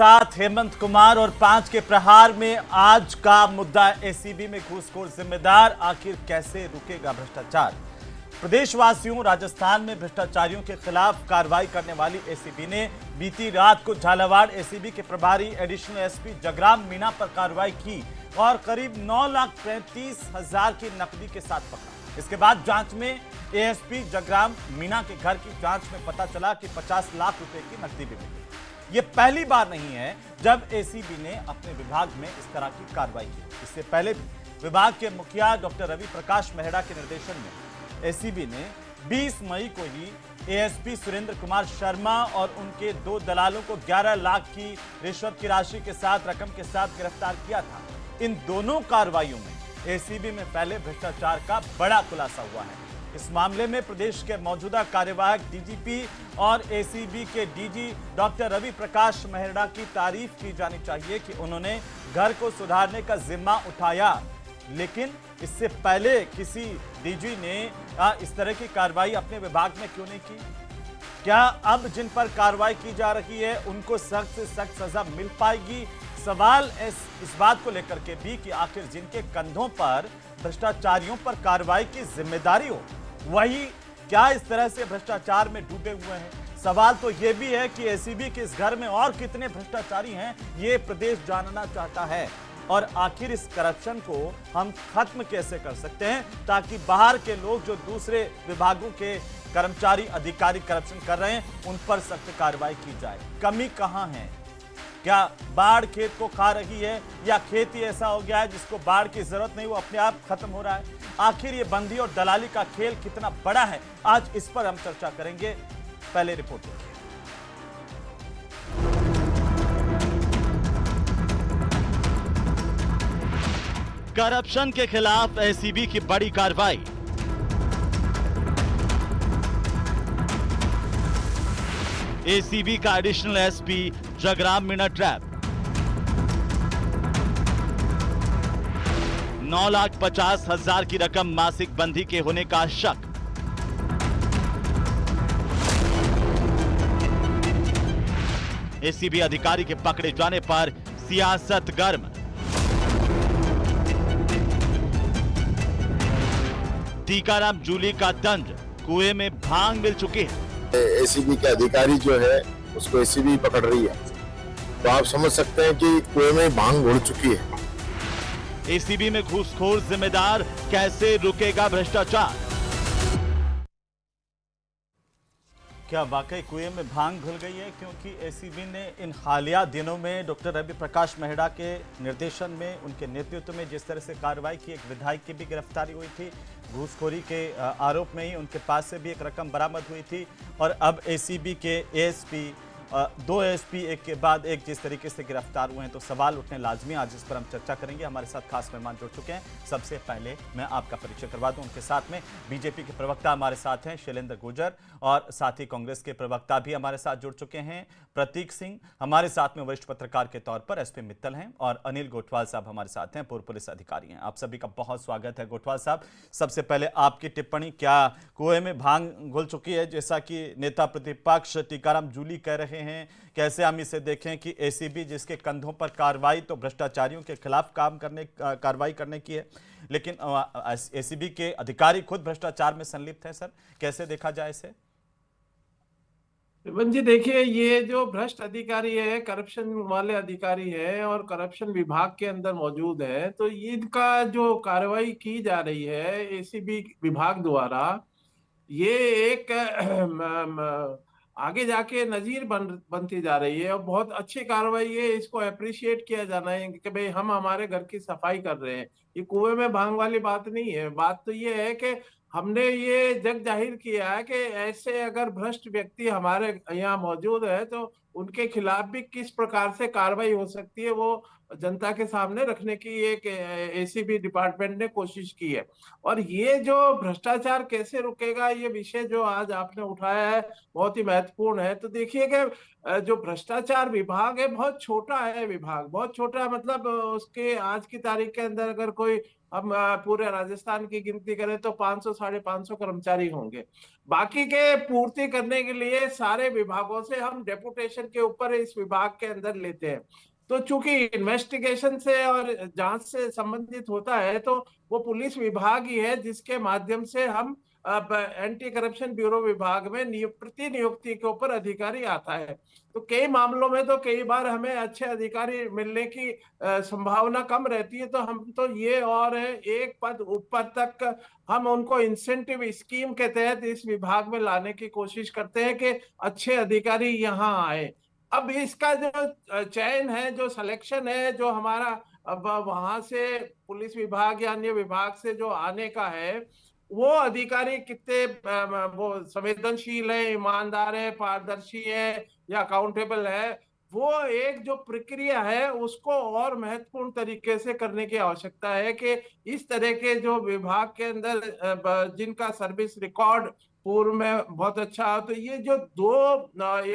साथ हेमंत कुमार और 5 के प्रहार में आज का मुद्दा एसीबी में घूसखोर जिम्मेदार, आखिर कैसे रुकेगा भ्रष्टाचार। प्रदेशवासियों, राजस्थान में भ्रष्टाचारियों के खिलाफ कार्रवाई करने वाली एसीबी ने बीती रात को झालावाड़ एसीबी के प्रभारी एडिशनल एसपी जगराम मीणा पर कार्रवाई की और करीब 9,35,000 की नकदी के साथ पकड़ा। इसके बाद जांच में एएसपी जगराम मीणा के घर की जांच में पता चला कि 50 लाख रुपए की नकदी भी मिली। यह पहली बार नहीं है जब एसीबी ने अपने विभाग में इस तरह की कार्रवाई की। इससे पहले भी विभाग के मुखिया डॉक्टर रवि प्रकाश मेहरा के निर्देशन में एसीबी ने 20 मई को ही एएसपी सुरेंद्र कुमार शर्मा और उनके 2 दलालों को 11 लाख की रिश्वत की राशि के साथ रकम के साथ गिरफ्तार किया था। इन दोनों कार्रवाइयों में एसीबी में फैले भ्रष्टाचार का बड़ा खुलासा हुआ है। इस मामले में प्रदेश के मौजूदा कार्यवाहक डीजीपी और एसीबी के डीजी डॉक्टर रवि प्रकाश मेहरा की तारीफ की जानी चाहिए कि उन्होंने घर को सुधारने का जिम्मा उठाया, लेकिन इससे पहले किसी डीजी ने इस तरह की कार्रवाई अपने विभाग में क्यों नहीं की? क्या अब जिन पर कार्रवाई की जा रही है उनको सख्त से सख्त सजा मिल पाएगी? सवाल इस बात को लेकर के भी कि आखिर जिनके कंधों पर भ्रष्टाचारियों पर कार्रवाई की जिम्मेदारी हो, वही क्या इस तरह से भ्रष्टाचार में डूबे हुए हैं? सवाल तो यह भी है कि एसीबी के इस घर में और कितने भ्रष्टाचारी हैं, ये प्रदेश जानना चाहता है। और आखिर इस करप्शन को हम खत्म कैसे कर सकते हैं ताकि बाहर के लोग जो दूसरे विभागों के कर्मचारी अधिकारी करप्शन कर रहे हैं उन पर सख्त कार्रवाई की जाए। कमी कहां है? क्या बाढ़ खेत को खा रही है या खेत ही ऐसा हो गया है जिसको बाढ़ की जरूरत नहीं, वो अपने आप खत्म हो रहा है? आखिर ये बंदी और दलाली का खेल कितना बड़ा है, आज इस पर हम चर्चा करेंगे। पहले रिपोर्ट देखिए। करप्शन के खिलाफ एसीबी की बड़ी कार्रवाई। एसीबी का additional SP Jagram Meena trap. 9,50,000 की रकम मासिक बंदी के होने का शक। एसीबी अधिकारी के पकड़े जाने पर सियासत गर्म। टीकाराम जूली का दंड, कुएं में भांग मिल चुकी है। एसीबी के अधिकारी जो है उसको एसीबी पकड़ रही है, तो आप समझ सकते हैं कि कुएं में भांग घुल चुकी है। एसीबी में घूसखोर जिम्मेदार, कैसे रुकेगा भ्रष्टाचार? क्या वाकई कुएं में भांग घुल गई है? क्योंकि एसीबी ने इन हालिया दिनों में डॉक्टर रवि प्रकाश मेहरा के निर्देशन में, उनके नेतृत्व में जिस तरह से कार्रवाई की, एक विधायक की भी गिरफ्तारी हुई थी, घूसखोरी के आरोप में ही उनके पास से भी एक रकम बरामद हुई थी। और अब एसीबी के एएसपी 2 एएसपी एक के बाद एक जिस तरीके से गिरफ्तार हुए हैं, तो सवाल उठने लाजमी। आज इस पर हम चर्चा करेंगे। हमारे साथ खास मेहमान जुड़ चुके हैं। सबसे पहले मैं आपका परिचय करवा दूं, उनके साथ में बीजेपी के प्रवक्ता हमारे साथ हैं शैलेंद्र गुर्जर, और साथ ही कांग्रेस के प्रवक्ता भी हमारे साथ जुड़ चुके हैं प्रतीक सिंह। हमारे साथ में वरिष्ठ पत्रकार के तौर पर एसपी मित्तल हैं, और अनिल गोठवाल साहब हमारे साथ हैं, पूर्व पुलिस अधिकारी हैं। आप सभी का बहुत स्वागत है। गोठवाल साहब, सबसे पहले आपकी टिप्पणी, क्या कुएं में भांग घुल चुकी है जैसा कि नेता प्रतिपक्ष टीकाराम जूली कह रहे हैं? कैसे हम इसे देखें कि एसीबी जिसके कंधों पर कार्रवाई तो भ्रष्टाचारियों के खिलाफ कार्रवाई करने की है, लेकिन एसीबी के अधिकारी खुद भ्रष्टाचार में संलिप्त हैं। सर, कैसे देखा जाए इसे? जी देखिए, ये जो भ्रष्ट अधिकारी है, करप्शन वाले अधिकारी है और करप्शन विभाग के अंदर मौजूद है, तो इनका जो कार्रवाई की जा रही है एसीबी विभाग द्वारा, ये एक आगे जाके नजीर बनती जा रही है और बहुत अच्छी कार्रवाई है। इसको अप्रिशिएट किया जाना है कि भाई हम हमारे घर की सफाई कर रहे हैं। ये कुएं में भांग वाली बात नहीं है। बात तो ये है कि हमने ये जग जाहिर किया है कि ऐसे अगर भ्रष्ट व्यक्ति हमारे यहाँ मौजूद है तो उनके खिलाफ भी किस प्रकार से कार्रवाई हो सकती है, वो जनता के सामने रखने की एक एसीबी डिपार्टमेंट ने कोशिश की है। और ये जो भ्रष्टाचार कैसे रुकेगा, ये विषय जो आज आपने उठाया है बहुत ही महत्वपूर्ण है। तो देखिए कि जो भ्रष्टाचार विभाग है बहुत छोटा है, विभाग बहुत छोटा, मतलब उसके आज की तारीख के अंदर अगर कोई हम पूरे राजस्थान की गिनती करें तो 500 550 कर्मचारी होंगे। बाकी के पूर्ति करने के लिए सारे विभागों से हम डेपुटेशन के ऊपर इस विभाग के अंदर लेते हैं। तो चूंकि इन्वेस्टिगेशन से और जांच से संबंधित होता है तो वो पुलिस विभाग ही है जिसके माध्यम से हम अब एंटी करप्शन ब्यूरो विभाग में प्रति नियुक्ति के ऊपर अधिकारी आता है। तो कई मामलों में तो कई बार हमें अच्छे अधिकारी मिलने की संभावना कम रहती है, तो हम तो ये और एक पद ऊपर तक हम उनको इंसेंटिव स्कीम के तहत इस विभाग में लाने की कोशिश करते हैं कि अच्छे अधिकारी यहाँ आए। अब इसका जो चयन है, जो सिलेक्शन है, जो हमारा अब वहां से पुलिस विभाग या अन्य विभाग से जो आने का है, वो अधिकारी कितने वो संवेदनशील है, ईमानदार है, पारदर्शी है या अकाउंटेबल है, वो एक जो प्रक्रिया है उसको और महत्वपूर्ण तरीके से करने की आवश्यकता है कि इस तरह के जो विभाग के अंदर जिनका सर्विस रिकॉर्ड पूर्व में बहुत अच्छा हो, तो ये जो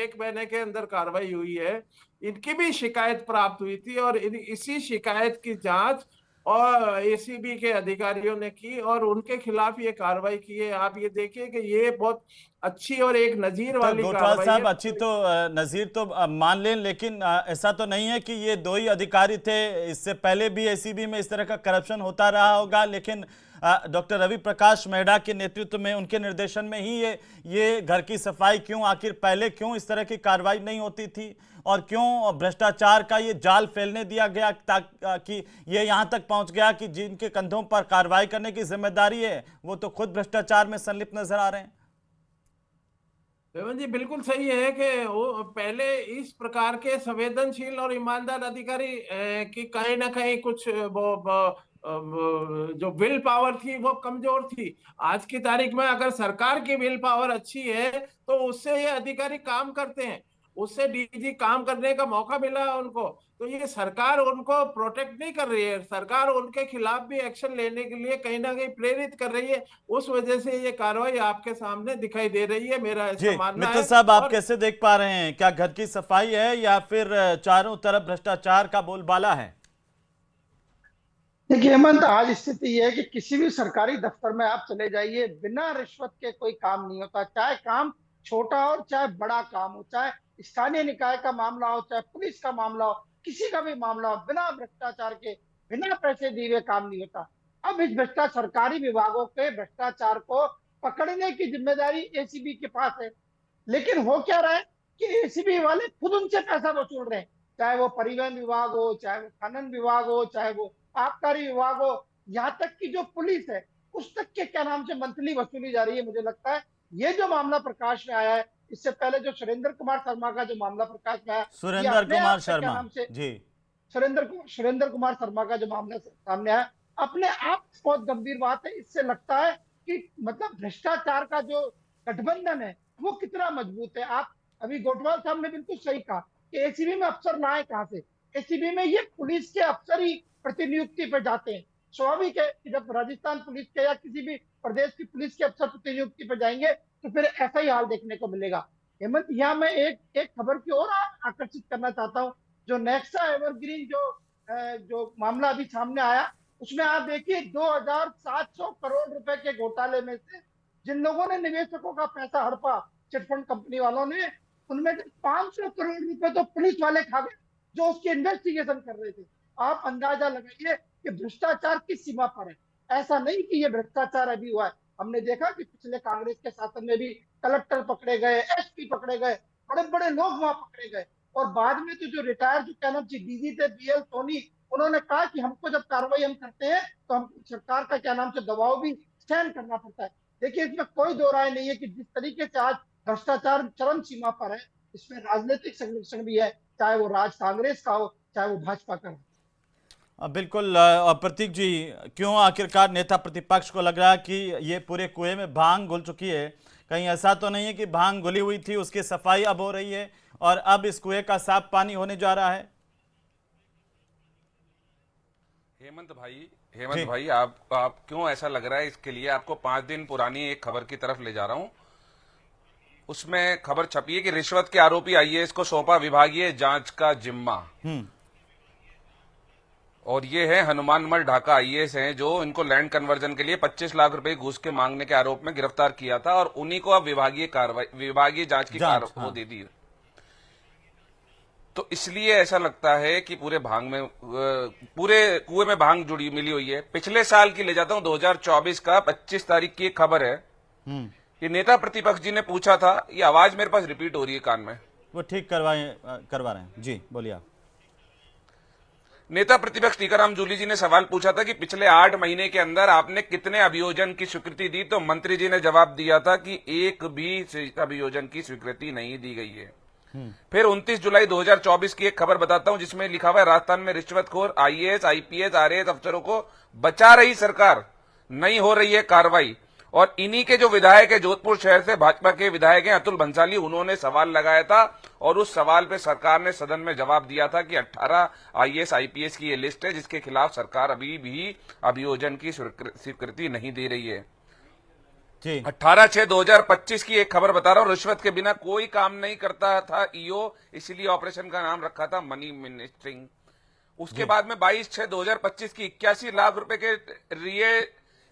एक महीने के अंदर कार्रवाई हुई है, इनकी भी शिकायत प्राप्त हुई थी और इसी शिकायत की जांच और एसीबी के अधिकारियों ने की और उनके खिलाफ ये कार्रवाई की है। आप ये देखिए कि ये बहुत अच्छी और एक नजीर तो वाली गोठवाल कार्रवाई साहब, है। अच्छी तो नज़ीर तो मान लें, लेकिन ऐसा तो नहीं है कि ये दो ही अधिकारी थे, इससे पहले भी एसीबी में इस तरह का करप्शन होता रहा होगा। लेकिन डॉक्टर रवि प्रकाश मेहड़ा के नेतृत्व में, उनके निर्देशन में ही ये घर की सफाई क्यों, आखिर पहले क्यों इस तरह की कार्रवाई नहीं होती थी और क्यों भ्रष्टाचार का ये जाल फैलने दिया गया ताकि ये यहाँ तक पहुंच गया कि जिनके कंधों पर कार्रवाई करने की जिम्मेदारी है वो तो खुद भ्रष्टाचार में संलिप्त नजर आ रहे हैं। रेवंत जी बिल्कुल सही है कि वो पहले इस प्रकार के संवेदनशील और ईमानदार अधिकारी की कहीं ना कहीं कुछ जो विल पावर थी वो कमजोर थी। आज की तारीख में अगर सरकार की विल पावर अच्छी है तो उससे ये अधिकारी काम करते हैं, उससे डीजी काम करने का मौका मिला है उनको। तो ये सरकार उनको प्रोटेक्ट नहीं कर रही है, सरकार उनके खिलाफ भी एक्शन लेने के लिए कहीं ना कहीं प्रेरित कर रही है। उस वजह से ये कार्रवाई आपके सामने दिखाई दे रही है, मेरा जी ऐसा मानना मित्तल है। साहब, आप और कैसे देख पा रहे हैं, क्या घर की सफाई है या फिर चारों तरफ भ्रष्टाचार का बोलबाला है? देखिए हेमंत, आज स्थिति ये है कि किसी भी सरकारी दफ्तर में आप चले जाइए, बिना रिश्वत के कोई काम नहीं होता। चाहे काम छोटा हो, चाहे बड़ा काम हो, चाहे स्थानीय निकाय का मामला हो, चाहे पुलिस का मामला हो, किसी का भी मामला हो, बिना भ्रष्टाचार के, बिना पैसे दिए हुए काम नहीं होता। अब इस भ्रष्टाचार, सरकारी विभागों के भ्रष्टाचार को पकड़ने की जिम्मेदारी एसीबी के पास है। लेकिन हो क्या रहा है कि एसीबी वाले खुद उनसे पैसा वसूल रहे हैं, चाहे वो परिवहन विभाग हो, चाहे वो खनन विभाग हो, चाहे वो आबकारी विभाग हो, यहाँ तक कि जो पुलिस है उस तक के क्या नाम से मंथली वसूली जा रही है। मुझे लगता है ये जो मामला प्रकाश में आया है, इससे पहले जो सुरेंद्र कुमार शर्मा का जो मामला प्रकाश में आया, ये सुरेंद्र अपने कुमार आप से क्या शर्मा नाम से जी। सुरेंद्र कुमार शर्मा का जो मामला सामने आया, अपने आप बहुत गंभीर बात है। इससे लगता है कि मतलब भ्रष्टाचार का जो गठबंधन है वो कितना मजबूत है। आप अभी गोटवाल साहब ने बिल्कुल सही कहा कि एसीबी में अफसर लाए कहां से। एसीबी में ये पुलिस के अफसर ही प्रतिनियुक्ति पर जाते हैं। स्वाभाविक है कि जब राजस्थान पुलिस के या किसी भी प्रदेश की पुलिस के अफसर प्रतिनियुक्ति पर जाएंगे तो फिर ऐसा ही हाल देखने को मिलेगा। हेमंत, यहाँ मैं एक खबर की ओर आकर्षित करना चाहता हूँ। जो नेक्सा एवरग्रीन जो मामला अभी सामने आया, उसमें आप देखिए 2700 करोड़ रुपए के घोटाले में से जिन लोगों ने निवेशकों का पैसा हड़पा, चिटफंड कंपनी वालों ने, उनमें 500 करोड़ रुपए तो पुलिस वाले खा गए जो उसकी इन्वेस्टिगेशन कर रहे थे। आप अंदाजा लगाइए कि भ्रष्टाचार किस सीमा पर है। ऐसा नहीं कि ये भ्रष्टाचार अभी हुआ है, हमने देखा कि पिछले कांग्रेस के शासन में भी कलेक्टर पकड़े गए, एसपी पकड़े गए, बड़े बड़े लोग वहां पकड़े गए। और बाद में तो जो रिटायर जो क्या नाम डीजी थे बीएल सोनी, उन्होंने कहा कि हमको जब कार्रवाई हम करते हैं तो हमको सरकार का क्या नाम से दबाव भी सहन करना पड़ता है। देखिए, इसमें कोई दो राय नहीं है कि जिस तरीके से आज भ्रष्टाचार चरम सीमा पर है, इसमें राजनीतिक संरक्षण भी है, चाहे वो राज कांग्रेस का हो, चाहे वो भाजपा का हो। बिल्कुल। प्रतीक जी, क्यों आखिरकार नेता प्रतिपक्ष को लग रहा है कि ये पूरे कुएं में भांग घुल चुकी है? कहीं ऐसा तो नहीं है कि भांग घुली हुई थी, उसकी सफाई अब हो रही है और अब इस कुएं का साफ पानी होने जा रहा है? हेमंत भाई आप क्यों ऐसा लग रहा है, इसके लिए आपको 5 दिन पुरानी एक खबर की तरफ ले जा रहा हूं। उसमें खबर छपी है कि रिश्वत के आरोपी आईएएस को सौंपा विभागीय जांच का जिम्मा। और ये है हनुमानमल ढाका आईएएस हैं जो इनको लैंड कन्वर्जन के लिए 25 लाख रुपए घूस के मांगने के आरोप में गिरफ्तार किया था, और उन्हीं को अब विभागीय जांच की वो दे दी। तो इसलिए ऐसा लगता है कि पूरे कुएं में भांग जुड़ी मिली हुई है। पिछले साल की ले जाता हूं, 2024 का 25 तारीख की एक खबर है। ये नेता प्रतिपक्ष जी ने पूछा था, ये आवाज मेरे पास रिपीट हो रही है कान में, वो ठीक करवा रहे हैं जी, बोलिए आप। नेता प्रतिपक्ष टीकाराम जूली जी ने सवाल पूछा था कि पिछले 8 महीने के अंदर आपने कितने अभियोजन की स्वीकृति दी, तो मंत्री जी ने जवाब दिया था कि एक भी अभियोजन की स्वीकृति नहीं दी गई है। फिर 29 जुलाई 2024 की एक खबर बताता हूं जिसमें लिखा हुआ है, राजस्थान में रिश्वतखोर आईएएस, आईपीएस, आरएएस अफसरों को बचा रही सरकार, नहीं हो रही है कार्रवाई। और इन्हीं के जो विधायक है जोधपुर शहर से भाजपा के विधायक हैं अतुल भंसाली, उन्होंने सवाल लगाया था और उस सवाल पे सरकार ने सदन में जवाब दिया था कि 18 आईएएस आईपीएस की ये लिस्ट है जिसके खिलाफ सरकार अभी भी अभियोजन की स्वीकृति नहीं दे रही है। 18/6/2025 की एक खबर बता रहा हूं, रिश्वत के बिना कोई काम नहीं करता था ईओ, इसलिए ऑपरेशन का नाम रखा था मनी मिनिस्टरिंग। उसके बाद में 22/6/2025 की 81 लाख रुपए के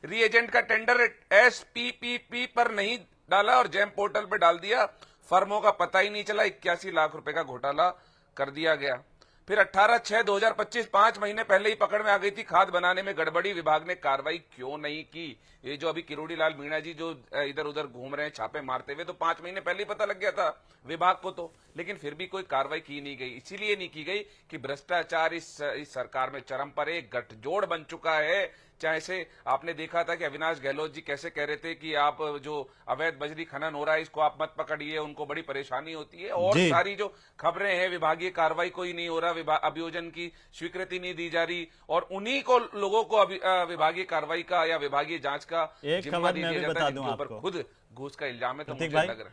रीएजेंट का टेंडर एसपीपीपी पर नहीं डाला और जेम पोर्टल पे डाल दिया, फर्मों का पता ही नहीं चला, 81 लाख रुपए का घोटाला कर दिया गया। फिर 18/6/2025 5 महीने पहले ही पकड़ में आ गई थी खाद बनाने में गड़बड़ी, विभाग ने कार्रवाई क्यों नहीं की? ये जो अभी किरोड़ी लाल मीणा जी जो इधर उधर घूम रहे हैं छापे मारते हुए, तो 5 महीने पहले ही पता लग गया था विभाग को तो, लेकिन फिर भी कोई कार्रवाई की नहीं गई। इसीलिए नहीं की गई कि भ्रष्टाचार इस सरकार में चरम पर एक गठजोड़ बन चुका है। चाहे से आपने देखा था कि अविनाश गहलोत जी कैसे कह रहे थे कि आप जो अवैध बजरी खनन हो रहा है इसको आप मत पकड़िए, उनको बड़ी परेशानी होती है। और सारी जो खबरें हैं विभागीय कार्रवाई कोई नहीं हो रहा, अभियोजन की स्वीकृति नहीं दी जा रही, और उन्हीं को लोगों को विभागीय कार्रवाई का या विभागीय जांच का जिम्मा दिया जाता है, जिनके ऊपर खुद घूस का इल्जाम है। तो मुझे लग रहा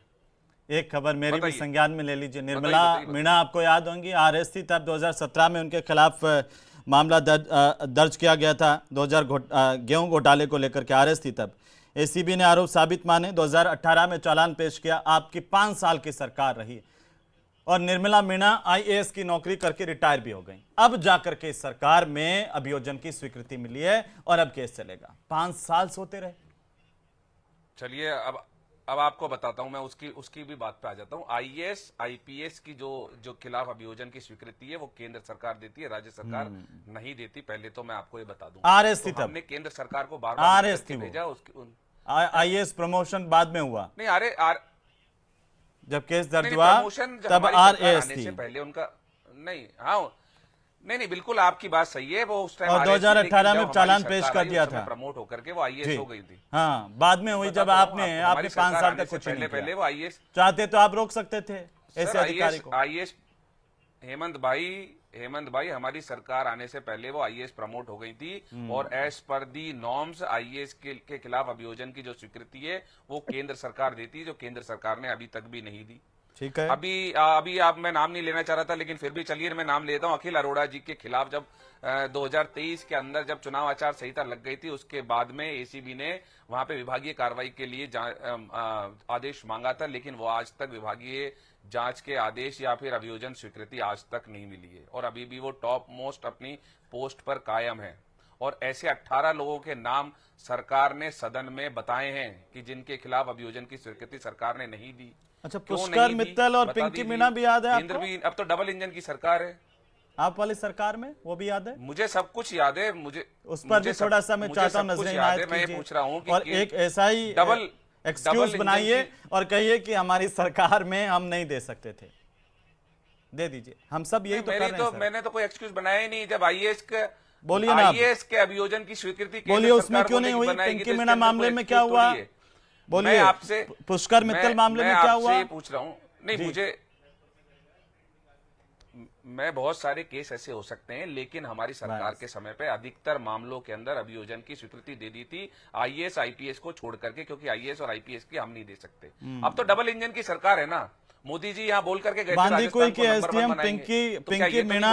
है एक खबर मेरी भी संज्ञान में ले लीजिए। निर्मला मीणा आपको याद होंगी, आरएस थी तब 2017 में उनके खिलाफ मामला दर्ज किया गया था 2000 गेहूं घोटाले को लेकर के, आरएस थी तब। एसीबी ने आरोप साबित माने, 2018 में चालान पेश किया। आपकी 5 साल की सरकार रही और निर्मला मीणा आईएएस की नौकरी करके रिटायर भी हो गई। अब जाकर के इस सरकार में अभियोजन की स्वीकृति मिली है और अब केस चलेगा। 5 साल सोते रहे। चलिए अब आपको बताता हूं, मैं उसकी भी बात पे आ जाता हूं। आईएएस आईपीएस की जो खिलाफ अभियोजन की स्वीकृति है वो केंद्र सरकार देती है, राज्य सरकार नहीं देती। पहले तो मैं आपको ये बता दूं, आरएस थी तब, हमने केंद्र सरकार को बार-बार आरएस थी भेजा, आईएएस प्रमोशन बाद में हुआ। नहीं, जब केस दर्ज हुआ तब आरएएस थी, पहले उनका नहीं। हाँ नहीं, बिल्कुल आपकी बात सही है। वो उस टाइम और 2018 में चालान पेश कर दिया था, प्रमोट होकर के वो आईएएस हो गई थी। हाँ, बाद में हुई जब आपने 5 साल तक कुछ नहीं पहले वो आईएएस चाहते तो आप रोक सकते थे ऐसे अधिकारी को। आईएएस हेमंत भाई हमारी सरकार आने से पहले वो आईएएस प्रमोट हो गई थी, और एज पर दी नॉर्म्स आईएएस के खिलाफ अभियोजन की जो स्वीकृति है वो केंद्र सरकार देती है, जो केंद्र सरकार ने अभी तक भी नहीं दी। ठीक है, अभी आप मैं नाम नहीं लेना चाह रहा था, लेकिन फिर भी चलिए मैं नाम लेता हूं। अखिल अरोड़ा जी के खिलाफ जब 2023 के अंदर जब चुनाव आचार संहिता लग गई थी, उसके बाद में एसीबी ने वहां पे विभागीय कार्रवाई के लिए आदेश मांगा था, लेकिन वो आज तक विभागीय जांच के आदेश या फिर अभियोजन स्वीकृति आज तक नहीं मिली है, और अभी भी वो टॉप मोस्ट अपनी पोस्ट पर कायम है। और ऐसे 18 लोगों के नाम सरकार ने सदन में बताए हैं कि जिनके खिलाफ अभियोजन की स्वीकृति सरकार ने नहीं दी। अच्छा, पुष्कर मित्तल और पिंकी मीणा भी याद है आपको? भी अब तो डबल इंजन की सरकार है आप वाली सरकार में, वो भी याद है? मुझे सब कुछ याद है, मुझे उस पर भी थोड़ा सा मैं चाहता हूं नजर इनायत कीजिए। मैं पूछ रहा हूं कि और एक ऐसा ही डबल एक्सक्यूज बनाइए और कहिए कि हमारी सरकार में हम नहीं दे सकते थे, दे दीजिए। हम सब यही तो कर रहे हैं। मैंने तो कोई एक्सक्यूज बनाया ही नहीं। जब आईएएस के बोलिए ना, आईएएस के अभियोजन की स्वीकृति बोलिए, उसमें क्यों नहीं हुई? पिंकी मीणा मामले में क्या हुआ? बोलिए, आपसे पुष्कर मित्तल मामले में क्या हुआ? पूछ रहा हूं। नहीं, मैं बहुत सारे केस ऐसे हो सकते हैं, लेकिन हमारी सरकार के समय पे अधिकतर मामलों के अंदर अभियोजन की स्वीकृति दे दी थी आईएएस आईपीएस को छोड़ करके, क्योंकि आईएएस और आईपीएस की हम नहीं दे सकते। अब तो डबल इंजन की सरकार है ना। मोदी जी यहाँ बोल करके गए थे बांदीकुई के एसडीएम पिंकी मीणा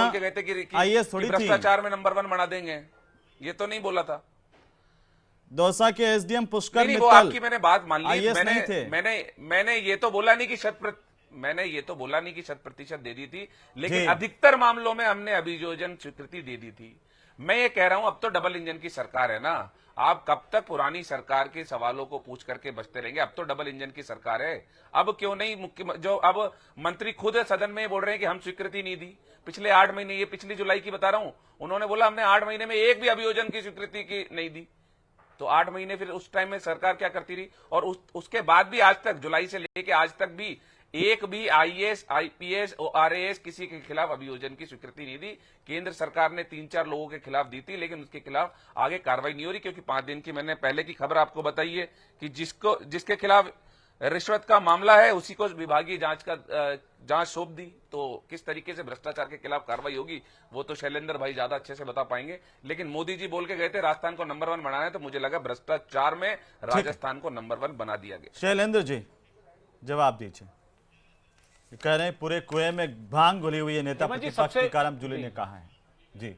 आईएएस थोड़ी थी, भ्रष्टाचार में नंबर 1 बना देंगे। ये तो नहीं बोला था। दौसा के एसडीएम पुष्कर नहीं, वो मित्तल आपकी मैंने बात मान ली। IAS नहीं थे। मैंने ये तो बोला नहीं कि मैंने ये तो बोला नहीं कि 100% दे दी थी, जी। लेकिन अधिकतर मामलों में हमने अभियोजन स्वीकृति दे दी थी। मैं ये कह रहा हूं, अब तो डबल इंजन की सरकार है ना, आप कब तक पुरानी सरकार के सवालों को पूछ करके बचते रहेंगे? अब तो डबल इंजन की सरकार है। अब क्यों नहीं जो अब मंत्री खुद सदन में बोल रहे हैं कि हम स्वीकृति नहीं दी पिछले 8 महीने, ये पिछली जुलाई की बता रहा हूं, उन्होंने बोला हमने 8 महीने में एक भी अभियोजन की स्वीकृति की नहीं दी। तो 8 महीने फिर उस टाइम में सरकार क्या करती रही? और उसके बाद भी आज तक, जुलाई से लेके आज तक भी एक भी IAS, IPS और RAS किसी के खिलाफ अभियोजन की स्वीकृति नहीं दी। केंद्र सरकार ने 3-4 लोगों के खिलाफ दी थी, लेकिन उसके खिलाफ आगे कार्रवाई नहीं हो रही, क्योंकि 5 दिन की मैंने पहले की खबर आपको बताई है कि जिसके खिलाफ रिश्वत का मामला है उसी को विभागीय जांच सौंप दी। तो किस तरीके से भ्रष्टाचार के खिलाफ कार्रवाई होगी वो तो शैलेंद्र भाई ज्यादा अच्छे से बता पाएंगे। लेकिन मोदी जी बोल के गए थे राजस्थान को नंबर 1 बनाना है, तो मुझे लगा भ्रष्टाचार में राजस्थान को नंबर 1 बना दिया गया। शैलेंद्र जी जवाब दीजिए। कह रहे हैं पूरे कुएं में भांग घुली हुई है, नेता प्रतिपक्ष टीकाराम जूली ने कहा है। जी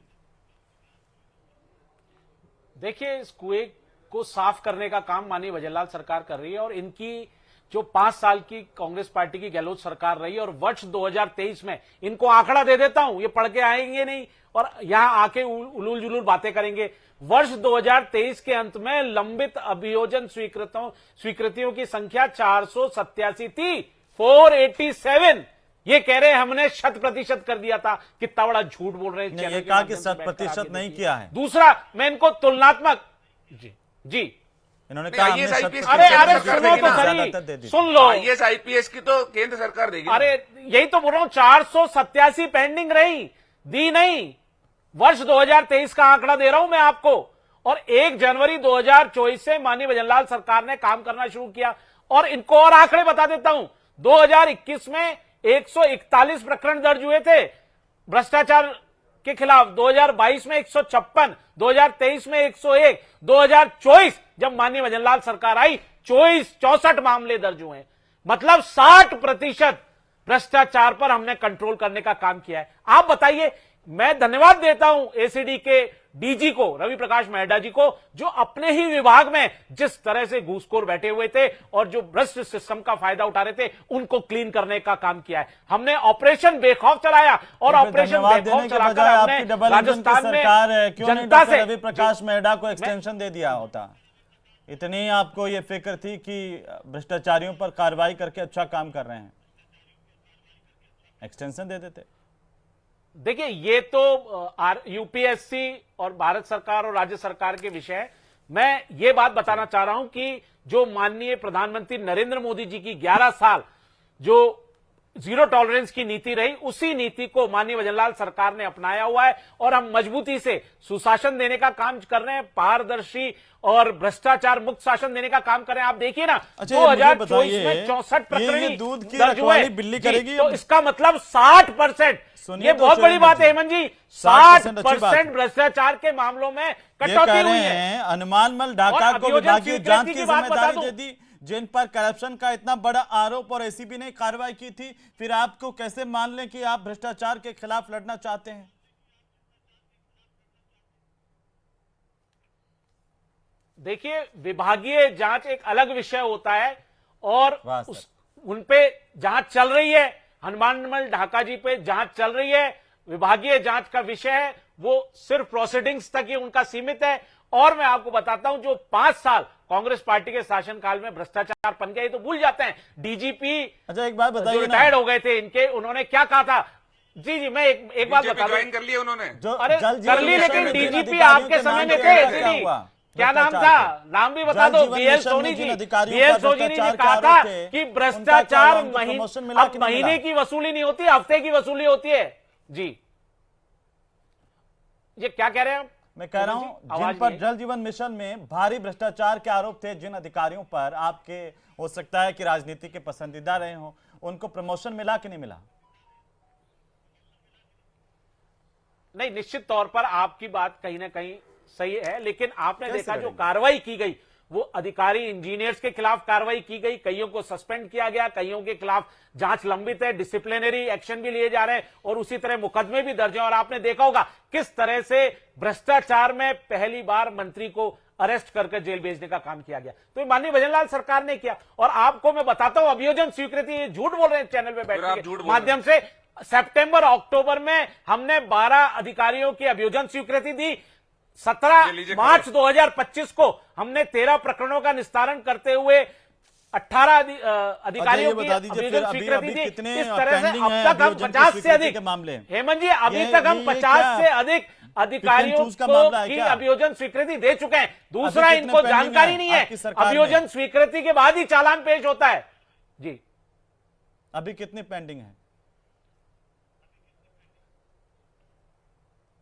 देखिए, इस कुएं को साफ करने का काम माननीय भजनलाल सरकार कर रही है, और इनकी जो 5 साल की कांग्रेस पार्टी की गहलोत सरकार रही है, और वर्ष 2023 में इनको आंकड़ा दे देता हूं, ये पढ़ के आएंगे नहीं और यहां आके उलूल जुलूल बातें करेंगे। वर्ष 2023 के अंत में लंबित अभियोजन स्वीकृतियों की संख्या 487 थी, 487। ये कह रहे हैं हमने 100% कर दिया था। कितना बड़ा झूठ बोल रहे हैं। ये कहा कि 100% नहीं किया है। दूसरा, मैं इनको तुलनात्मक जी इन्होंने कहा हमने 100% अरे सुनो तो सही, सुन लो। IAS IPS की तो केंद्र सरकार देगी। अरे यही तो बोल रहा हूं, 487 पेंडिंग रही, दी नहीं। वर्ष 2023 का आंकड़ा दे रहा हूं मैं आपको, और 1 जनवरी 2024 से माननीय भजनलाल सरकार ने काम करना शुरू किया। और इनको और आंकड़े बता देता हूं, 2021 में 141 प्रकरण दर्ज हुए थे भ्रष्टाचार के खिलाफ, 2022 में 156, 2023 में 101, 2024 जब माननीय भजनलाल सरकार आई 64 मामले दर्ज हुए। मतलब 60% भ्रष्टाचार पर हमने कंट्रोल करने का काम किया है। आप बताइए, मैं धन्यवाद देता हूं एसीडी के डीजी को, रवि प्रकाश मेहटा जी को, जो अपने ही विभाग में जिस तरह से घूसखोर बैठे हुए थे और जो भ्रष्ट सिस्टम का फायदा उठा रहे थे, उनको क्लीन करने का काम किया है। हमने ऑपरेशन बेखौफ चलाया, और ऑपरेशन बेखौफ चलाकर हमने राजस्थान में जनता से रवि प्रकाश मेहटा को एक्सटेंशन दे दिया होता। इतनी आपको ये फिक्र थी कि भ्रष्टाचारियों पर कार्रवाई करके अच्छा काम कर रहे हैं, एक्सटेंशन दे देते। देखिए, ये तो यूपीएससी और भारत सरकार और राज्य सरकार के विषय है। मैं ये बात बताना चाह रहा हूं कि जो माननीय प्रधानमंत्री नरेंद्र मोदी जी की 11 साल जो जीरो टॉलरेंस की नीति रही, उसी नीति को माननीय भजनलाल सरकार ने अपनाया हुआ है, और हम मजबूती से सुशासन देने का काम कर रहे हैं, पारदर्शी और भ्रष्टाचार मुक्त शासन देने का काम कर रहे हैं। आप देखिए ना, 2024 में 64 प्रकरण दूध की दर्ज हुए, बिल्ली करेगी, तो इसका मतलब 60%। ये बहुत बड़ी बात है हेमंत जी, 60% भ्रष्टाचार के मामलों में कटौती हुई है। अनुमान मल ढाका को विभागीय जांच की जिम्मेदारी दे दी, जिन पर करप्शन का इतना बड़ा आरोप और एसीबी ने कार्रवाई की थी, फिर आपको कैसे मान लें कि आप भ्रष्टाचार के खिलाफ लड़ना चाहते हैं? देखिए, विभागीय जांच एक अलग विषय होता है, और उन पे जांच चल रही है। हनुमानमल ढाका जी पे जांच चल रही है। विभागीय जांच का विषय है, वो सिर्फ प्रोसीडिंग्स तक ही उनका सीमित है। और मैं आपको बताता हूं, जो 5 साल कांग्रेस पार्टी के शासनकाल में भ्रष्टाचार बन गए तो भूल जाते हैं। डीजीपी अच्छा एक बात बताइए, रिटायर्ड हो गए थे इनके, उन्होंने क्या कहा था? जी मैं एक बात बता ज्वाइन कर लिया उन्होंने। अरे कर ली, लेकिन डीजीपी आपके समय में थे। क्या नाम था? नाम भी बता दो। बीएल सोनी जी। बीएल सोनी जी ने कहा था कि भ्रष्टाचार महीने की वसूली नहीं होती, हफ्ते की वसूली होती है। जी ये क्या कह रहे हैं? मैं कह रहा हूं, जिन पर जल जीवन मिशन में भारी भ्रष्टाचार के आरोप थे, जिन अधिकारियों पर आपके हो सकता है कि राजनीति के पसंदीदा रहे हो, उनको प्रमोशन मिला कि नहीं मिला? नहीं, निश्चित तौर पर आपकी बात कहीं ना कहीं सही है, लेकिन आपने देखा जो कार्रवाई की गई वो अधिकारी इंजीनियर्स के खिलाफ कार्रवाई की गई, कईयों को सस्पेंड किया गया, कईयों के खिलाफ जांच लंबित है, डिसिप्लिनरी एक्शन भी लिए जा रहे हैं और उसी तरह मुकदमे भी दर्ज हैं। और आपने देखा होगा किस तरह से भ्रष्टाचार में पहली बार मंत्री को अरेस्ट करके जेल भेजने का काम किया गया। तो माननीय भजनलाल सरकार ने किया। और आपको मैं बताता हूं, अभियोजन स्वीकृति, ये झूठ बोल रहे हैं चैनल पे बैठ के माध्यम से, सितंबर अक्टूबर में हमने 12 अधिकारियों की अभियोजन स्वीकृति दी। 17 मार्च 2025 को हमने 13 प्रकरणों का निस्तारण करते हुए 18 अधिकारियों की अभियोजन स्वीकृति दी। इस तरह से अब तक हम 50 से अधिक मामले, हेमंत जी, अभी तक हम 50 से अधिक अधिकारियों को की अभियोजन स्वीकृति दे चुके हैं। दूसरा, इनको जानकारी नहीं है, अभियोजन स्वीकृति के बाद ही चालान पेश होता है। जी, अभी कितने पेंडिंग है?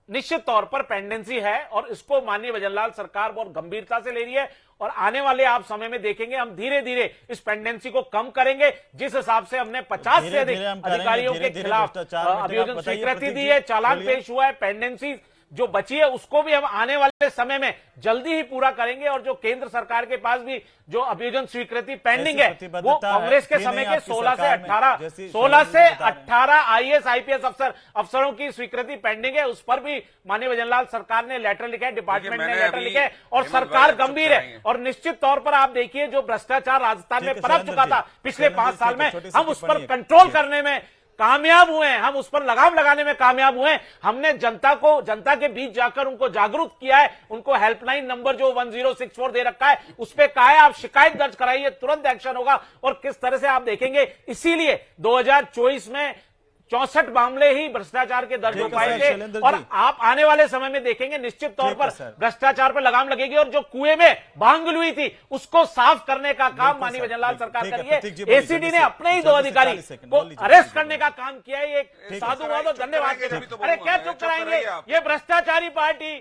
निश्चित तौर पर पेंडेंसी है और इसको माननीय भजनलाल सरकार बहुत गंभीरता से ले रही है और आने वाले आप समय में देखेंगे हम धीरे धीरे इस पेंडेंसी को कम करेंगे। जिस हिसाब से हमने 50 से अधिक अधिकारियों के खिलाफ अभियोजन स्वीकृति दी है, चालान पेश हुआ है, पेंडेंसी जो बची है उसको भी हम आने वाले समय में जल्दी ही पूरा करेंगे। और जो केंद्र सरकार के पास भी जो अभियोजन स्वीकृति पेंडिंग है वो कांग्रेस के समय के 16 से 18 आईएएस आईपीएस अफसरों की स्वीकृति पेंडिंग है। उस पर भी माननीय भजनलाल सरकार ने लेटर लिखा है, डिपार्टमेंट ने लेटर लिखे है और सरकार गंभीर है। और निश्चित तौर पर आप देखिए जो भ्रष्टाचार राजस्थान में पनप चुका था पिछले 5 साल में, हम उस पर कंट्रोल करने में कामयाब हुए हैं, हम उस पर लगाम लगाने में कामयाब हुए हैं। हमने जनता के बीच जाकर उनको जागरूक किया है, उनको हेल्पलाइन नंबर जो 1064 दे रखा है उस पे कहा है आप शिकायत दर्ज कराइए, तुरंत एक्शन होगा। और किस तरह से आप देखेंगे, इसीलिए 2024 में 64 मामले ही भ्रष्टाचार के दर्ज हो पाए थे। और आप आने वाले समय में देखेंगे निश्चित तौर पर भ्रष्टाचार पर लगाम लगेगी और जो कुएं में भांगल हुई थी उसको साफ करने का काम माननीय भजनलाल सरकार कर रही है। एसीडी ने अपने ही 2 अधिकारी को अरेस्ट करने का काम किया है। एक साधुवाद, धन्यवाद। अरे क्या चुप कराएंगे, ये भ्रष्टाचारी पार्टी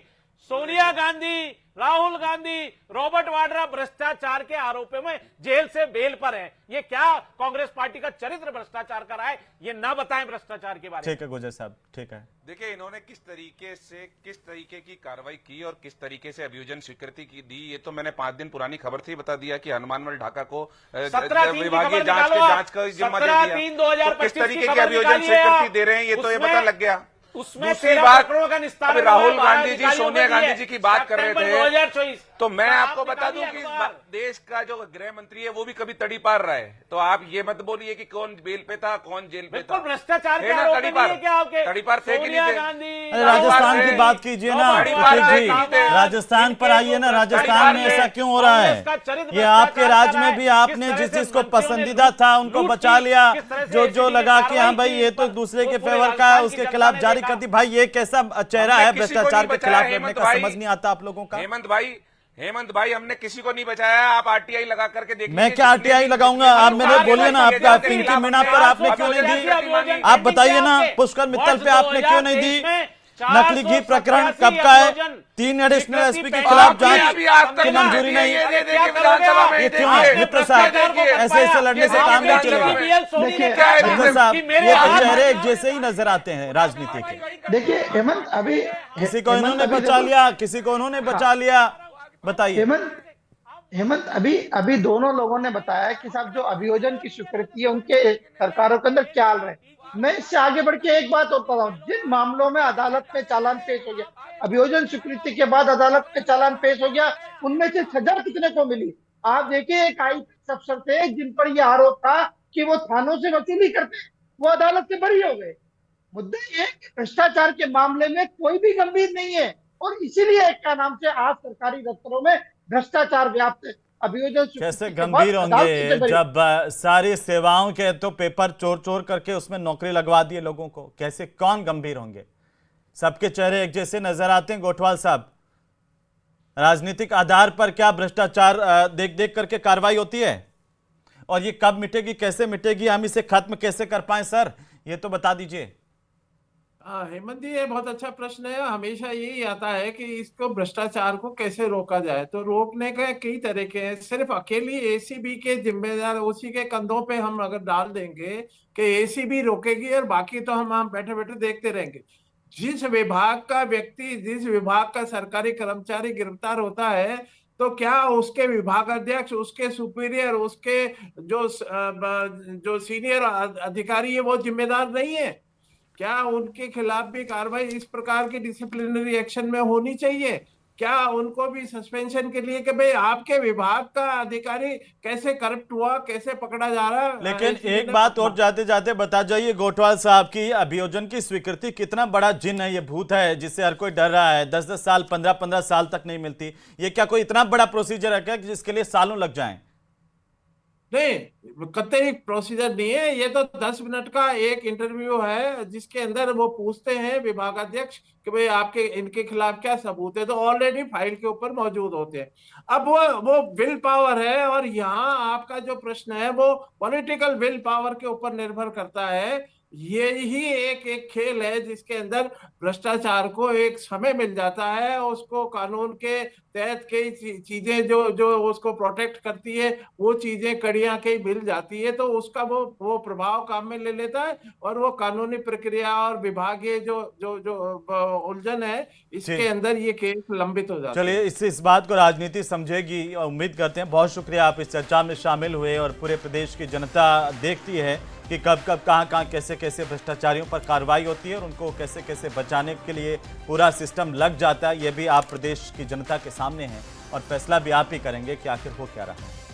सोनिया गांधी, राहुल गांधी, रॉबर्ट वाड्रा भ्रष्टाचार के आरोपों में जेल से बेल पर है। ये क्या कांग्रेस पार्टी का चरित्र भ्रष्टाचार का रहा है, ये ना बताएं भ्रष्टाचार के बारे में। ठीक है गुजर साहब, ठीक है। देखिए इन्होंने किस तरीके की कार्रवाई की और किस तरीके से अभियोजन स्वीकृति की दी, ये तो मैंने 5 दिन पुरानी खबर थी बता दिया कि हनुमानमल ढाका को विभागीय जांच का जिम्मा दे दिया। तो किस तरीके की अभियोजन स्वीकृति दे रहे हैं ये तो ये पता लग गया। उसमें दूसरी बात, अभी राहुल गांधी जी सोनिया गांधी जी की बात कर रहे थे, तो मैं आपको बता दूं कि देश का जो गृह मंत्री है वो भी कभी तड़ी पार रहा है। तो आप ये मत बोलिए कि कौन बेल पे था कौन जेल पे था। भ्रष्टाचार तड़ी पार थे कि नहीं थे? राजस्थान की बात कीजिए ना जी, राजस्थान पर आइए ना। राजस्थान में ऐसा क्यों हो रहा है? ये आपके राज्य में भी आपने जिस जिसको पसंदीदा था उनको बचा लिया, जो लगा कि हाँ भाई ये तो दूसरे के फेवर का है उसके खिलाफ जारी कर दी। भाई ये कैसा चेहरा है भ्रष्टाचार के खिलाफ लड़ने का, समझ नहीं आता आप लोगों का। हेमंत भाई हमने किसी को नहीं बचाया, आप आरटीआई लगा करके देखिए। मैं क्या आरटीआई लगाऊंगा? आप मेरे बोलिए ना, आपका पिंकी मीणा पर आपने क्यों नहीं दी? आप बताइए ना, पुष्कर मित्तल पे आपने क्यों नहीं दी? नकली घी प्रकरण कब का है? 3 एडिशनल एसपी के खिलाफ जांच की मंजूरी नहीं। ये क्यों है मित्र साहब? ऐसे लड़ने से काम नहीं चलेगा मित्र साहब। ये चेहरे जैसे ही नजर आते हैं राजनीति के। देखिए हेमंत, अभी किसी को इन्होंने बचा लिया, किसी को उन्होंने बचा लिया। बताइए हेमंत, अभी दोनों लोगों ने बताया कि साहब जो अभियोजन की स्वीकृति है उनके सरकारों के अंदर क्या हाल रहे। मैं इससे आगे बढ़ के एक बात और बता रहा हूँ, जिन मामलों में अदालत में चालान पेश हो गया, अभियोजन स्वीकृति के बाद अदालत में चालान पेश हो गया, उनमें से सजा कितने को मिली? आप देखिए, एक आईपीएस अफसर थे जिन पर यह आरोप था कि वो थानों से वसूली करते, वो अदालत से बरी हो गए। मुद्दा ये भ्रष्टाचार के मामले में कोई भी गंभीर नहीं है और इसीलिए एक का नाम से आज सरकारी दफ्तरों में भ्रष्टाचार व्याप्त है। अभियोजन कैसे गंभीर होंगे जब सारी सेवाओं के तो पेपर चोर करके उसमें नौकरी लगवा दिए लोगों को? कैसे कौन गंभीर होंगे? सबके चेहरे एक जैसे नजर आते हैं। गोठवाल साहब, राजनीतिक आधार पर क्या भ्रष्टाचार देख करके कार्रवाई होती है? और ये कब मिटेगी, कैसे मिटेगी, हम इसे खत्म कैसे कर पाए सर, ये तो बता दीजिए। हेमंत जी, ये बहुत अच्छा प्रश्न है। हमेशा यही आता है कि इसको भ्रष्टाचार को कैसे रोका जाए। तो रोकने के कई तरीके हैं। सिर्फ अकेली एसीबी के जिम्मेदार उसी के कंधों पे हम अगर डाल देंगे कि एसीबी रोकेगी और बाकी तो हम बैठे बैठे देखते रहेंगे। जिस विभाग का व्यक्ति, जिस विभाग का सरकारी कर्मचारी गिरफ्तार होता है, तो क्या उसके विभागाध्यक्ष, उसके सुपीरियर, उसके जो सीनियर अधिकारी है वो जिम्मेदार नहीं है? क्या उनके खिलाफ भी कार्रवाई इस प्रकार की डिसिप्लिनरी एक्शन में होनी चाहिए? क्या उनको भी सस्पेंशन के लिए कि भाई आपके विभाग का अधिकारी कैसे करप्ट हुआ, कैसे पकड़ा जा रहा है? लेकिन इसलिए एक बात और जाते जाते बता जाइए गोटवाल साहब की अभियोजन की स्वीकृति कितना बड़ा जिन है, ये भूत है जिससे हर कोई डर रहा है। 10-10 साल 15-15 साल तक नहीं मिलती। ये क्या कोई इतना बड़ा प्रोसीजर है क्या कि जिसके लिए सालों लग जाएं? नहीं, कतई प्रोसीजर नहीं है। ये तो 10 मिनट का एक इंटरव्यू है जिसके अंदर वो पूछते हैं विभागाध्यक्ष कि भाई आपके इनके खिलाफ क्या सबूत है, तो ऑलरेडी फाइल के ऊपर मौजूद होते हैं। अब वो विल पावर है, और यहाँ आपका जो प्रश्न है वो पॉलिटिकल विल पावर के ऊपर निर्भर करता है। ये ही एक खेल है जिसके अंदर भ्रष्टाचार को एक समय मिल जाता है, उसको कानून के तहत कई चीजें जो जो उसको प्रोटेक्ट करती है वो चीजें कड़ियां कई मिल जाती है, तो उसका वो प्रभाव काम में ले लेता है, और वो कानूनी प्रक्रिया और विभागीय जो जो जो उलझन है इसके अंदर ये केस लंबित हो जाता है। चलिए, इस बात को राजनीति समझेगी और उम्मीद करते हैं। बहुत शुक्रिया, आप इस चर्चा में शामिल हुए और पूरे प्रदेश की जनता देखती है कि कब कब कहाँ कैसे कैसे भ्रष्टाचारियों पर कार्रवाई होती है और उनको कैसे कैसे बचाने के लिए पूरा सिस्टम लग जाता है। ये भी आप प्रदेश की जनता के सामने हैं और फैसला भी आप ही करेंगे कि आखिर हो क्या रहा है।